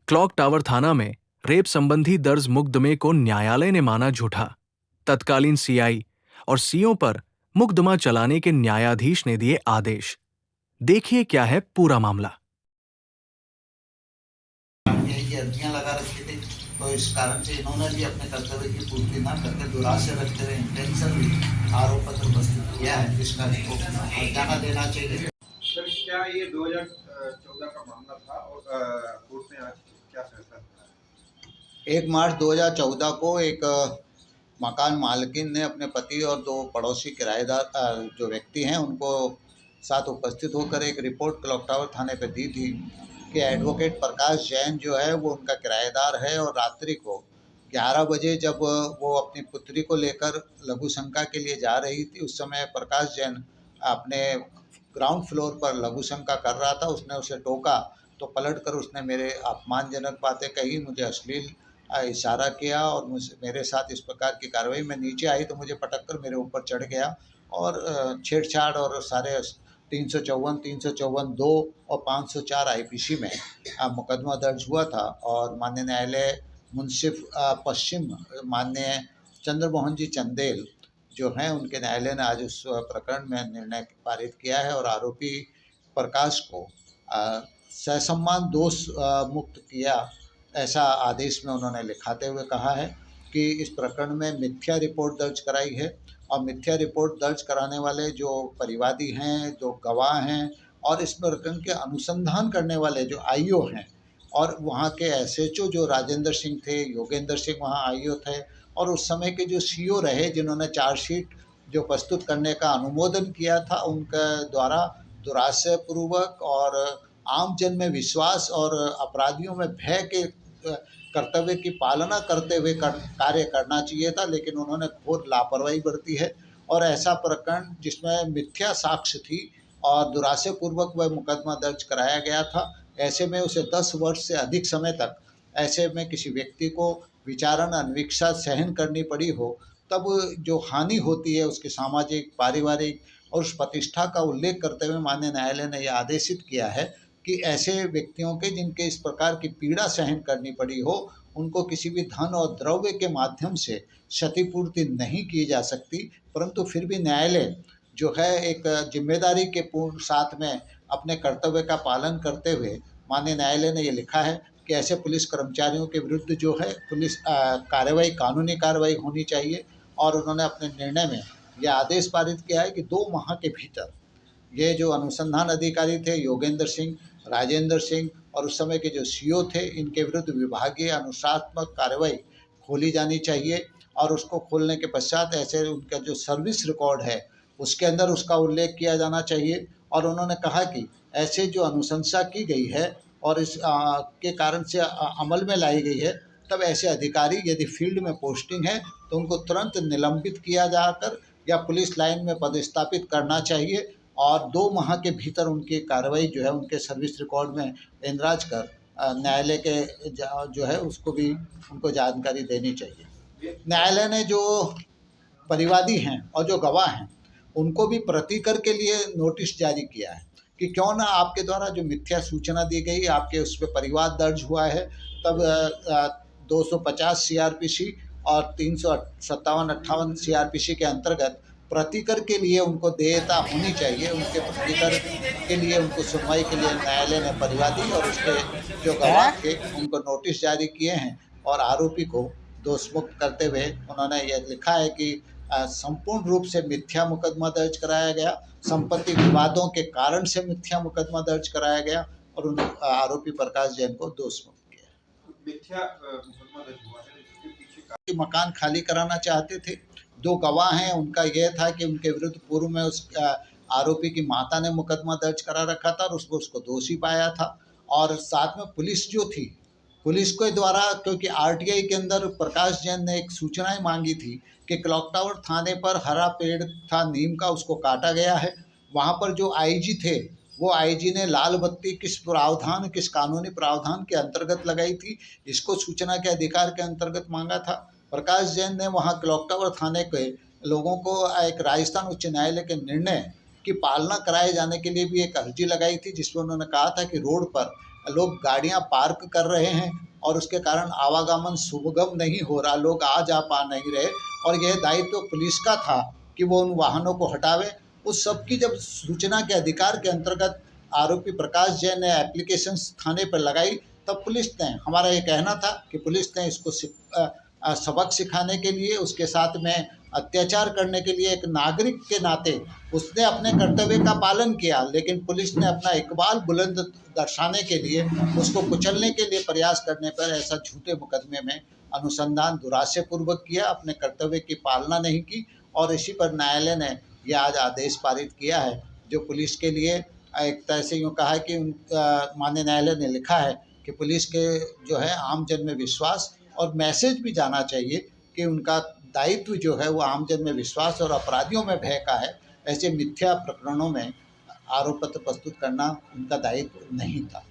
Clock tower थाना में rape संबंधी दर्ज मुकदमे को न्यायालय ने माना झूठा। तत्कालीन सीआई और सीओ पर मुकदमा चलाने के न्यायाधीश ने दिए आदेश। देखिए क्या है पूरा मामला। यही अर्जियां लगा रखी थी, तो इस कारण से इन्होंने भी अपने कर्तव्य की पूर्ति न करके दुराशय रखते हुए इंटेंशनली आरोप पत्र प्रस्तुत किया है, जिसका इसको हर्जाना देना चाहिए। सर, क्या ये 2014 का मामला था और कोर्ट ने आज क्या फैसला दिया? 1 मार्च 2014 को एक मकान मालकिन ने अपने पति और 2 पड़ोसी किराएदार जो व्यक्ति हैं उनको साथ उपस्थित होकर एक रिपोर्ट क्लॉक टावर थाने पे दी थी कि एडवोकेट प्रकाश जैन जो है वो उनका किराएदार है, और रात्रि को 11 बजे जब वो अपनी पुत्री को लेकर लघु शंका के लिए जा रही थी, उस समय प्रकाश जैन अपने ग्राउंड फ्लोर पर लघु शंका कर रहा था। उसने उसे टोका तो पलटकर उसने मेरे अपमानजनक बातें कही, मुझे अश्लील इशारा किया और मेरे साथ इस प्रकार की कार्रवाई। मैं नीचे आई तो मुझे पटक कर मेरे ऊपर चढ़ गया और छेड़छाड़ और सारे 354, 354(2) और 504 आईपीसी में मुकदमा दर्ज हुआ था। और माननीय न्यायालय मुंसिफ पश्चिम माननीय चंद्रमोहन जी चंदेल जो हैं, उनके न्यायालय ने आज उस प्रकरण में निर्णय पारित किया है और आरोपी प्रकाश को ससम्मान दोष मुक्त किया, ऐसा आदेश में उन्होंने लिखाते हुए कहा है कि इस प्रकरण में मिथ्या रिपोर्ट दर्ज कराई है, और मिथ्या रिपोर्ट दर्ज कराने वाले जो परिवादी हैं, जो गवाह हैं और इस प्रकरण के अनुसंधान करने वाले जो आईओ हैं, और वहाँ के एसएचओ जो राजेंद्र सिंह थे, योगेंद्र सिंह वहाँ आईओ थे, और उस समय के जो सीओ रहे जिन्होंने चार्जशीट जो प्रस्तुत करने का अनुमोदन किया था, उनके द्वारा दुराशयपूर्वक और आम जन में विश्वास और अपराधियों में भय के कर्तव्य की पालना करते हुए कार्य करना चाहिए था, लेकिन उन्होंने घोर लापरवाही बरती है। और ऐसा प्रकरण जिसमें मिथ्या साक्ष्य थी और दुराशयपूर्वक वह मुकदमा दर्ज कराया गया था, ऐसे में उसे 10 वर्ष से अधिक समय तक ऐसे में किसी व्यक्ति को विचारण अनवीक्षा सहन करनी पड़ी हो, तब जो हानि होती है उसके सामाजिक, पारिवारिक और उस प्रतिष्ठा का उल्लेख करते हुए माननीय न्यायालय ने यह आदेशित किया है कि ऐसे व्यक्तियों के जिनके इस प्रकार की पीड़ा सहन करनी पड़ी हो, उनको किसी भी धन और द्रव्य के माध्यम से क्षतिपूर्ति नहीं की जा सकती, परंतु फिर भी न्यायालय जो है एक जिम्मेदारी के पूर्ण साथ में अपने कर्तव्य का पालन करते हुए माननीय न्यायालय ने ये लिखा है कि ऐसे पुलिस कर्मचारियों के विरुद्ध जो है पुलिस कार्रवाई, कानूनी कार्रवाई होनी चाहिए। और उन्होंने अपने निर्णय में यह आदेश पारित किया है कि 2 माह के भीतर ये जो अनुसंधान अधिकारी थे योगेंद्र सिंह, राजेंद्र सिंह और उस समय के जो सीओ थे, इनके विरुद्ध विभागीय अनुशासनात्मक कार्रवाई खोली जानी चाहिए, और उसको खोलने के पश्चात ऐसे उनका जो सर्विस रिकॉर्ड है उसके अंदर उसका उल्लेख किया जाना चाहिए। और उन्होंने कहा कि ऐसे जो अनुशंसा की गई है और इस के कारण से अमल में लाई गई है, तब ऐसे अधिकारी यदि फील्ड में पोस्टिंग है तो उनको तुरंत निलंबित किया जाकर या पुलिस लाइन में पदस्थापित करना चाहिए, और 2 माह के भीतर उनकी कार्रवाई जो है उनके सर्विस रिकॉर्ड में इंदराज कर न्यायालय के जो है उसको भी उनको जानकारी देनी चाहिए। न्यायालय ने जो परिवादी हैं और जो गवाह हैं उनको भी प्रतिकर के लिए नोटिस जारी किया है कि क्यों ना आपके द्वारा जो मिथ्या सूचना दी गई, आपके उस पर परिवाद दर्ज हुआ है, तब 250 सीआरपीसी और 357-58 सीआरपीसी के अंतर्गत प्रतिकर के लिए उनको देयता होनी चाहिए। उनके प्रतिकर के लिए उनको सुनवाई के लिए न्यायालय ने परिवादी और उसके जो गवाह थे उनको नोटिस जारी किए हैं, और आरोपी को दोषमुक्त करते हुए उन्होंने यह लिखा है कि संपूर्ण रूप से मिथ्या मुकदमा दर्ज कराया गया, संपत्ति विवादों के कारण से मिथ्या मुकदमा दर्ज कराया गया, और उन आरोपी प्रकाश जैन को दोषमुक्त किया। मिथ्या मुकदमा दर्ज हुआ है, इसके पीछे मकान खाली कराना चाहते थे। 2 गवाह हैं, उनका यह था कि उनके विरुद्ध पूर्व में उस आरोपी की माता ने मुकदमा दर्ज करा रखा था और उसको दोषी पाया था। और साथ में पुलिस जो थी, पुलिस के द्वारा, क्योंकि आरटीआई के अंदर प्रकाश जैन ने एक सूचनाएं मांगी थी कि क्लॉक टावर थाने पर हरा पेड़ था नीम का, उसको काटा गया है। वहाँ पर जो आईजी थे वो आईजी ने लाल बत्ती किस प्रावधान, किस कानूनी प्रावधान के अंतर्गत लगाई थी, इसको सूचना के अधिकार के अंतर्गत मांगा था। प्रकाश जैन ने वहाँ क्लॉक टावर थाने के लोगों को एक राजस्थान उच्च न्यायालय के निर्णय की पालना कराए जाने के लिए भी एक अर्जी लगाई थी, जिसमें उन्होंने कहा था कि रोड पर लोग गाड़ियां पार्क कर रहे हैं और उसके कारण आवागमन सुगम नहीं हो रहा, लोग आ जा पा नहीं रहे, और यह दायित्व तो पुलिस का था कि वो उन वाहनों को हटावे। उस सब की जब सूचना के अधिकार के अंतर्गत आरोपी प्रकाश जैन ने एप्लीकेशन थाने पर लगाई, तब पुलिस ने, हमारा ये कहना था कि पुलिस ने इसको सबक सिखाने के लिए, उसके साथ में अत्याचार करने के लिए, एक नागरिक के नाते उसने अपने कर्तव्य का पालन किया, लेकिन पुलिस ने अपना इकबाल बुलंद दर्शाने के लिए, उसको कुचलने के लिए प्रयास करने पर ऐसा झूठे मुकदमे में अनुसंधान दुराशयपूर्वक किया, अपने कर्तव्य की पालना नहीं की, और इसी पर न्यायालय ने यह आज आदेश पारित किया है, जो पुलिस के लिए एक तरह से यूँ कहा है कि माननीय न्यायालय ने लिखा है कि पुलिस के जो है आमजन में विश्वास और मैसेज भी जाना चाहिए कि उनका दायित्व जो है वो आमजन में विश्वास और अपराधियों में भय का है। ऐसे मिथ्या प्रकरणों में आरोप पत्र प्रस्तुत करना उनका दायित्व नहीं था।